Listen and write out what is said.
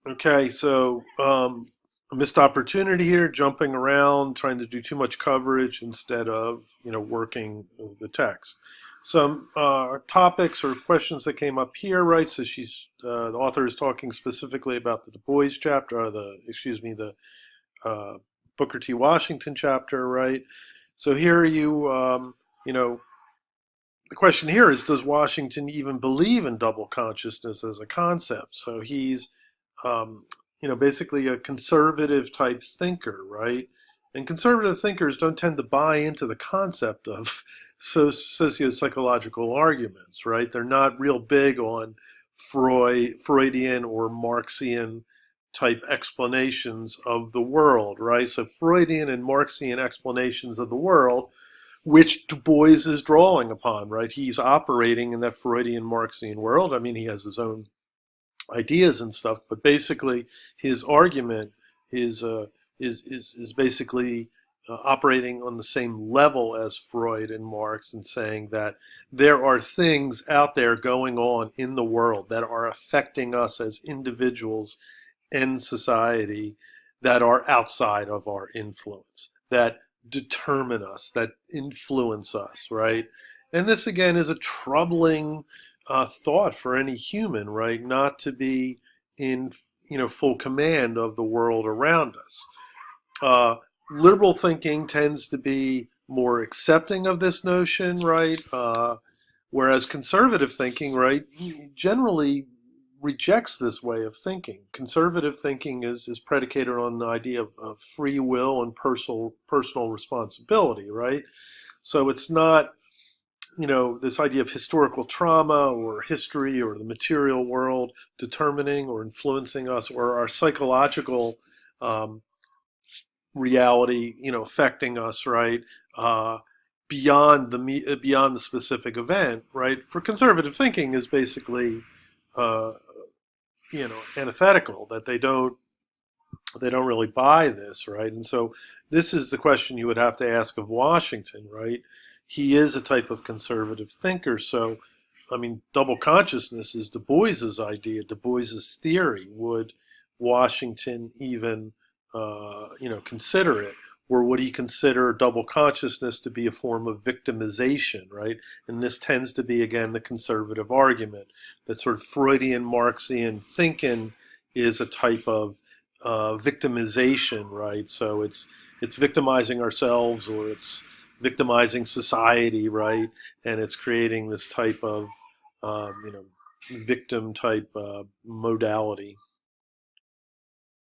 Okay, so a missed opportunity here, jumping around, trying to do too much coverage instead of working the text. Some topics or questions that came up here, right? So the author is talking specifically about the Du Bois chapter, or the uh, Booker T. Washington chapter, right? So here you know, the question here is, does Washington even believe in double consciousness as a concept? So he's um, basically a conservative type thinker, right? And conservative thinkers don't tend to buy into the concept of socio-psychological arguments, right? They're not real big on Freudian or Marxian type explanations of the world, right? So Freudian and Marxian explanations of the world, which Du Bois is drawing upon, right? He's operating in that Freudian Marxian world. I mean, he has his own ideas and stuff, but basically his argument is is basically operating on the same level as Freud and Marx, and saying that there are things out there going on in the world that are affecting us as individuals and society that are outside of our influence, that determine us, that influence us, right? And this again is a troubling thought for any human, right? Not to be in full command of the world around us. Uh, Liberal thinking tends to be more accepting of this notion, right? Whereas conservative thinking, right, generally rejects this way of thinking. Conservative thinking is predicated on the idea of free will and personal responsibility, right? So it's not this idea of historical trauma or history or the material world determining or influencing us, or our psychological um, reality, affecting us, right? Uh, beyond the specific event, right? For conservative thinking is basically, uh, antithetical, that they don't really buy this, right? And so this is the question you would have to ask of Washington, right? He is a type of conservative thinker, so I mean, double consciousness is Du Bois's idea, Du Bois's theory. Would Washington even, consider it? Or would he consider double consciousness to be a form of victimization, right? And this tends to be, again, the conservative argument that sort of Freudian, Marxian thinking is a type of victimization, right? So it's victimizing ourselves, or it's victimizing society, right? And it's creating this type of, victim type modality.